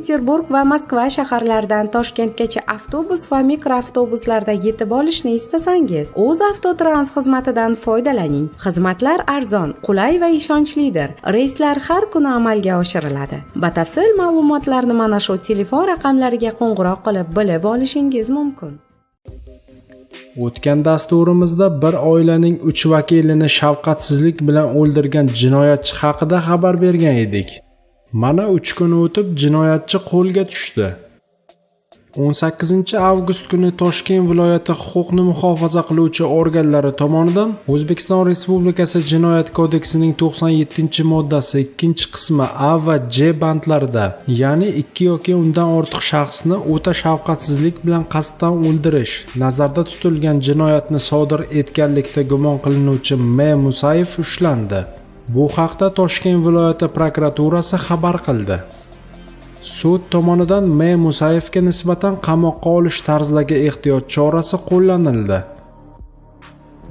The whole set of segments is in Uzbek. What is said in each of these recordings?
Sankt-Peterburg va Moskva shaharlaridan Toshkentgacha avtobus va mikroavtobuslarda yetib olishni istasangiz, O'zavtotrans xizmatidan foydalaning. Xizmatlar arzon, qulay va ishonchlidir. Reyslar har kuni amalga oshiriladi. Batafsil ma'lumotlarni mana shu telefon raqamlariga qo'ng'iroq qilib bilib olishingiz mumkin. O'tgan dasturimizda bir oilaning 3 vakilini shafqatsizlik bilan o'ldirgan jinoyatchi haqida xabar bergan edik. Mana 3 kun o'tib jinoyatchi qo'lga tushdi. 18 avgust kuni Toshkent viloyati huquqni muhofaza qiluvchi organlari tomonidan O'zbekiston Respublikasi Jinoyat kodeksining 97-moddasi 2-qismi A va J bandlarida, ya'ni 2 yoki undan ortiq shaxsni o'ta shafqatsizlik bilan qasddan o'ldirish nazarda tutilgan jinoyatni sodir etganlikda gumon qilinuvchi M. Musayev ushlandi. Bu haqda Toshkent viloyati prokuraturasi xabar qildi. Sud tomonidan M. Musayevga nisbatan qamoqqa olish tarzidagi ehtiyot chorasi qo'llanildi.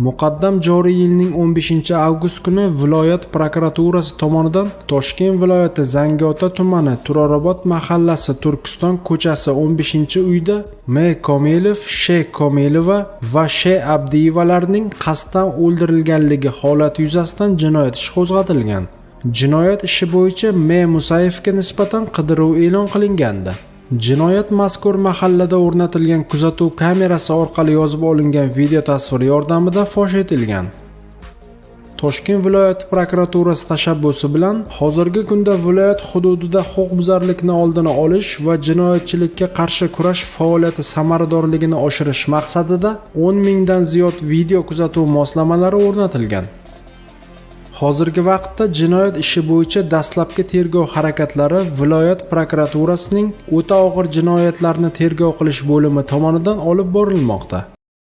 Muqaddam joriy yilning 15-avgust kuni viloyat prokuraturasi tomonidan Toshkent viloyati Zangiota tumani Turarobod mahallasi Turkiston ko'chasi 15-uyda M. Komilov, Sh. Komilova va Sh. Abdiyevalarning qasddan o'ldirilganligi holati yuzasidan jinoyat ishi qo'zg'atilgan. Jinoyat ishi bo'yicha M. Musayevga nisbatan qidiruv e'lon qilingandi. Jinoyat mazkur mahallada o'rnatilgan kuzatuv kamerasi orqali yozib olingan video tasvir yordamida fosh etilgan. Toshkent viloyati prokuraturasi tashabbusi bilan hozirgi kunda viloyat hududida huquqbuzarlikni oldini olish va jinoyatchilikka qarshi kurash faoliyati samaradorligini oshirish maqsadida 10 mingdan ziyod video kuzatuv moslamalari o'rnatilgan. Hozirgi vaqtda jinoyat ishi bo'yicha dastlabki tergov harakatlari viloyat prokuraturasining o'ta og'ir jinoyatlarni tergov qilish bo'limi tomonidan olib borilmoqda.